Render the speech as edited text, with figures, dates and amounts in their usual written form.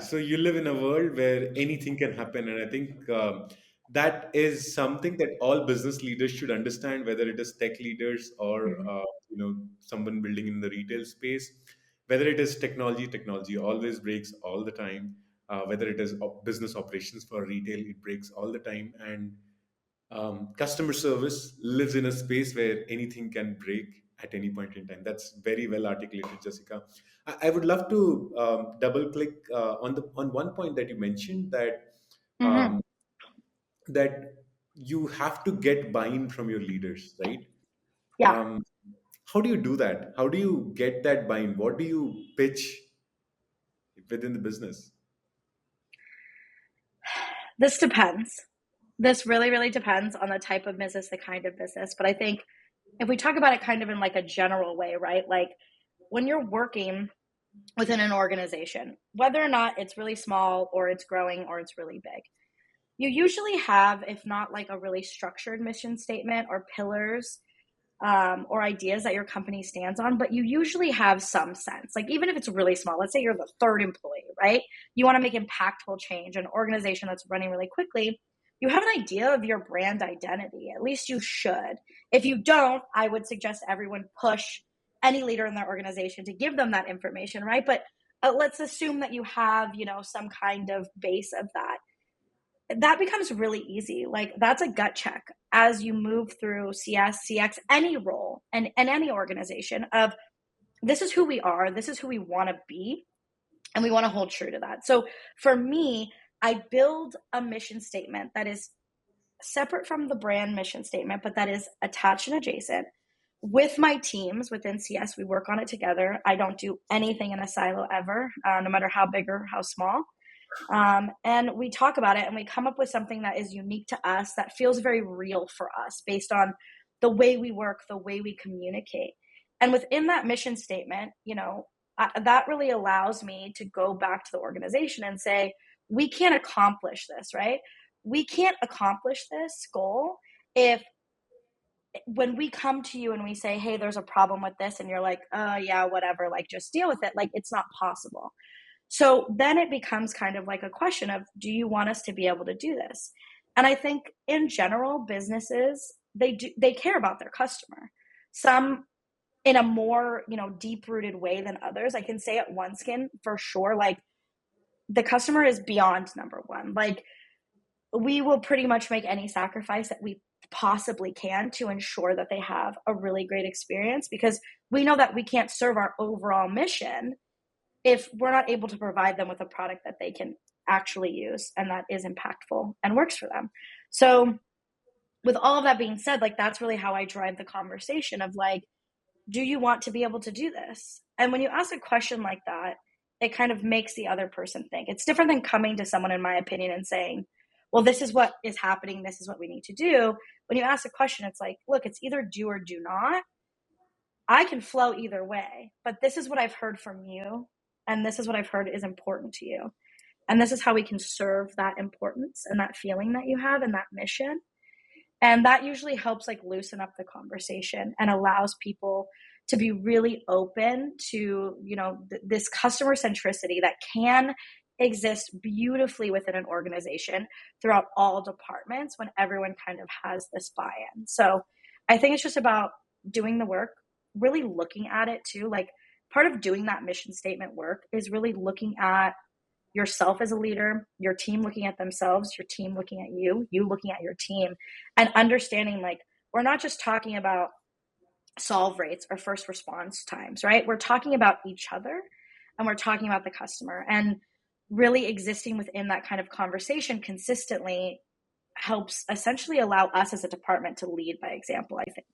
So you live in a world where anything can happen, and I think that is something that all business leaders should understand, whether it is tech leaders or Mhm. someone building in the retail space. Whether it is technology, technology always breaks all the time. Whether it is business operations for retail, it breaks all the time, and customer service lives in a space where anything can break at any point in time. That's very well articulated, Jessica. I would love to double click on one point that you mentioned, Mhm. um, that you have to get buy-in from your leaders, right? Yeah. Um, how do you do that? How do you get that buy-in? What do you pitch within the business? This depends. This really, really depends on the type of business, the kind of business. But I think if we talk about it kind of in like a general way, right? Like when you're working within an organization, whether or not it's really small or it's growing or it's really big, you usually have, if not like a really structured mission statement or pillars, or ideas that your company stands on, but you usually have some sense. Like, even if it's really small, let's say you're the third employee, right? You want to make impactful change, an organization that's running really quickly. You have an idea of your brand identity. At least you should. If you don't, I would suggest everyone push any leader in their organization to give them that information, right? But let's assume that you have, some kind of base of that. That becomes really easy. Like, that's a gut check as you move through CS, CX, any role and any organization of, this is who we are, this is who we want to be, and we want to hold true to that. So for me, I build a mission statement that is separate from the brand mission statement, but that is attached and adjacent. With my teams within CS, we work on it together. I don't do anything in a silo ever, no matter how big or how small. And we talk about it and we come up with something that is unique to us, that feels very real for us based on the way we work, the way we communicate. And within that mission statement, that really allows me to go back to the organization and say, we can't accomplish this, right? We can't accomplish this goal if, when we come to you and we say, hey, there's a problem with this, and you're like, yeah, whatever, like just deal with it. Like, it's not possible. So then it becomes kind of like a question of, do you want us to be able to do this? And I think in general, businesses, they care about their customer. Some in a more, deep rooted way than others. I can say at OneSkin for sure, like, the customer is beyond number one. Like, we will pretty much make any sacrifice that we possibly can to ensure that they have a really great experience, because we know that we can't serve our overall mission if we're not able to provide them with a product that they can actually use and that is impactful and works for them. So, with all of that being said, like, that's really how I drive the conversation of, like, do you want to be able to do this? And when you ask a question like that, it kind of makes the other person think. It's different than coming to someone, in my opinion, and saying, well, this is what is happening, this is what we need to do. When you ask a question, it's like, look, it's either do or do not. I can flow either way, but this is what I've heard from you, and this is what I've heard is important to you. And this is how we can serve that importance and that feeling that you have and that mission. And that usually helps, like, loosen up the conversation and allows people to be really open to, this customer centricity that can exist beautifully within an organization throughout all departments when everyone kind of has this buy-in. So I think it's just about doing the work, really looking at it too. Like, part of doing that mission statement work is really looking at yourself as a leader, your team looking at themselves, your team looking at you, you looking at your team, and understanding, like, we're not just talking about solve rates or first response times, right? We're talking about each other, and we're talking about the customer, and really existing within that kind of conversation consistently helps essentially allow us as a department to lead by example, I think.